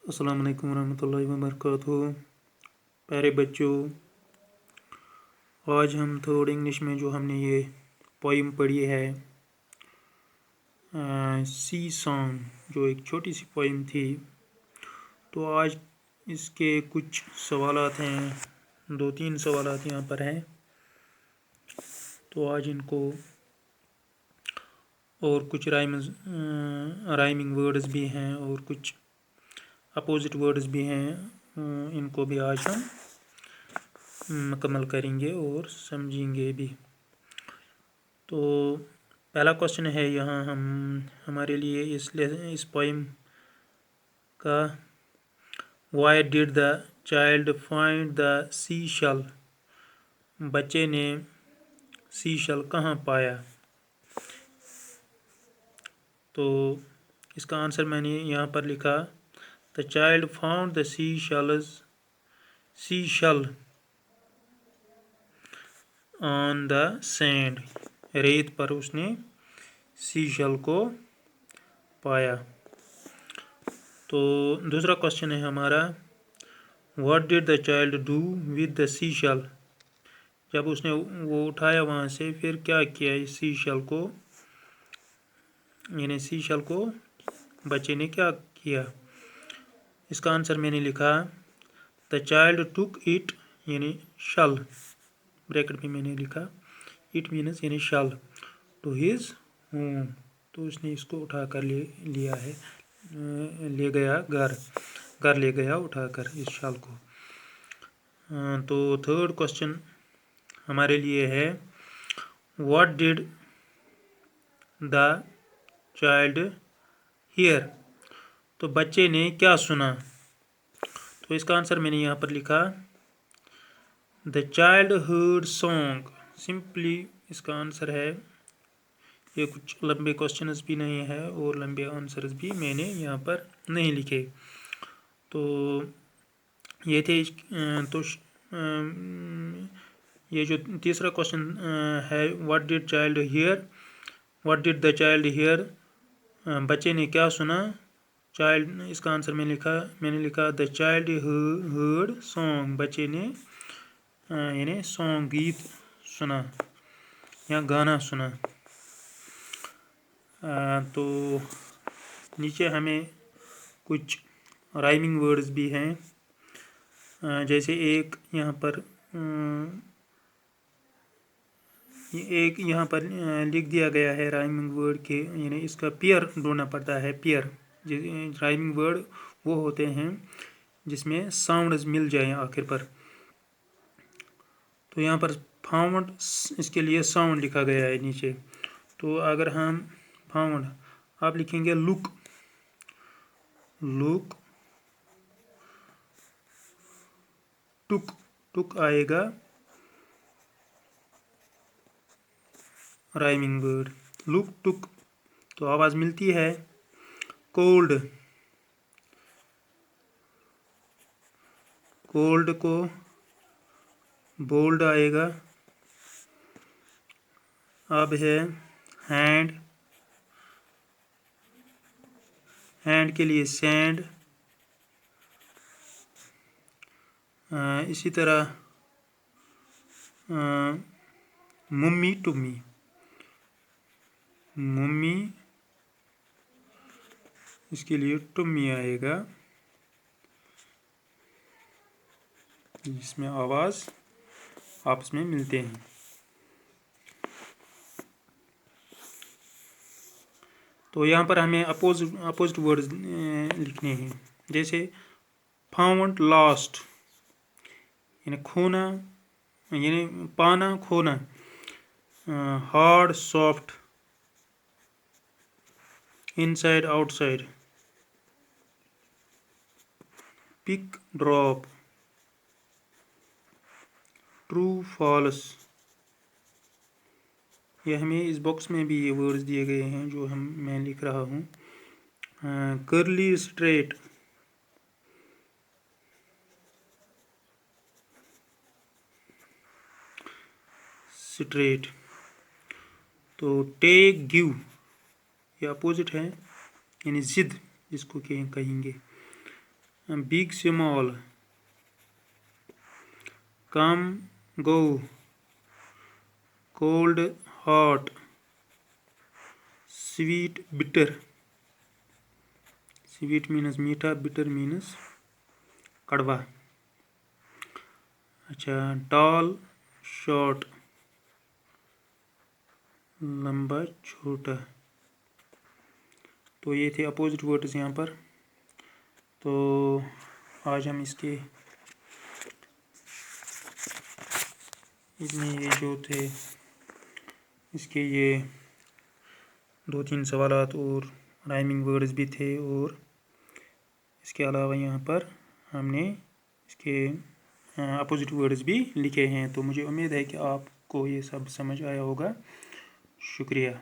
अस्सलाम वालेकुम रहमतुल्लाहि व बरकातुहू। प्यारे बच्चों, आज हम थर्ड इंग्लिश में जो हमने ये पोइम पढ़ी है सी सॉन्ग, जो एक छोटी सी पोइम थी, तो आज इसके कुछ सवालात हैं, 2-3 सवालात यहाँ पर हैं। तो आज इनको और कुछ राइमिंग वर्ड्स भी हैं और कुछ अपोजिट वर्ड्स भी हैं, इनको भी आज हम मुकम्मल करेंगे और समझेंगे भी। तो पहला क्वेश्चन है यहाँ हमारे लिए इस पोइम का, why did the child find the सी शल, बच्चे ने सी शल कहाँ पाया। तो इसका आंसर मैंने यहाँ पर लिखा, the child found the C shell on the sand, रेत पर उसने सी शल को पाया। तो दूसरा क्वेश्चन है हमारा, what did the child do with the सी शल, जब उसने वो उठाया वहाँ से फिर क्या किया इस सी शल को, यानी सी शल को बच्चे ने क्या किया। इसका आंसर मैंने लिखा, द चाइल्ड टुक इट, यानी शल, ब्रैकेट में मैंने लिखा इट मीन्स यानी शल, टू हिज होम, तो उसने इसको उठा कर लिया है, ले गया घर ले गया उठाकर इस शाल को। तो थर्ड क्वेश्चन हमारे लिए है, what did the child here, तो बच्चे ने क्या सुना। तो इसका आंसर मैंने यहाँ पर लिखा, the child heard song, simply इसका आंसर है। ये कुछ लंबे क्वेश्चंस भी नहीं है और लंबे आंसर्स भी मैंने यहाँ पर नहीं लिखे। तो ये थे तो ये जो तीसरा क्वेश्चन है, what did the child here, बच्चे ने क्या सुना। चाइल्ड, इसका आंसर मैंने लिखा द चाइल्ड हर्ड सॉन्ग, बच्चे ने यानी सॉन्ग गीत सुना या गाना सुना। तो नीचे हमें कुछ राइमिंग वर्ड्स भी हैं, जैसे एक यहाँ पर लिख दिया गया है राइमिंग वर्ड के, यानी इसका पेयर ढूंढना पड़ता है। पेयर राइमिंग वर्ड वो होते हैं जिसमें साउंड्स मिल जाएं आखिर पर। तो यहाँ पर फाउंड, इसके लिए साउंड लिखा गया है नीचे। तो अगर हम फाउंड, आप लिखेंगे लुक, टुक आएगा राइमिंग वर्ड, लुक टुक, तो आवाज़ मिलती है। कोल्ड को बोल्ड आएगा। अब है हैंड के लिए सैंड, इसी तरह मम्मी इसके लिए टुम्मी आएगा, जिसमें आवाज़ आपस में मिलते हैं। तो यहाँ पर हमें अपोजिट वर्ड्स लिखने हैं, जैसे फाउंड लॉस्ट, यानी खोना, यानी पाना खोना। Hard soft, inside outside. Pick drop, true false. ये हमें इस बॉक्स में भी ये वर्ड्स दिए गए हैं जो मैं लिख रहा हूँ। कर्ली स्ट्रेट, तो टेक गिव, ये अपोजिट है, यानी जिद जिसको कहेंगे। Big small, come go, cold hot, sweet bitter. Sweet means मीठा, बिटर मीनस कड़वा। अच्छा, टॉल शॉर्ट, लंबा छोटा। तो ये थे अपोजिट वर्ड्स यहाँ पर। तो आज हम इसमें ये जो थे इसके ये 2-3 सवालात और राइमिंग वर्ड्स भी थे, और इसके अलावा यहाँ पर हमने इसके अपोजिट वर्ड्स भी लिखे हैं। तो मुझे उम्मीद है कि आपको ये सब समझ आया होगा। शुक्रिया।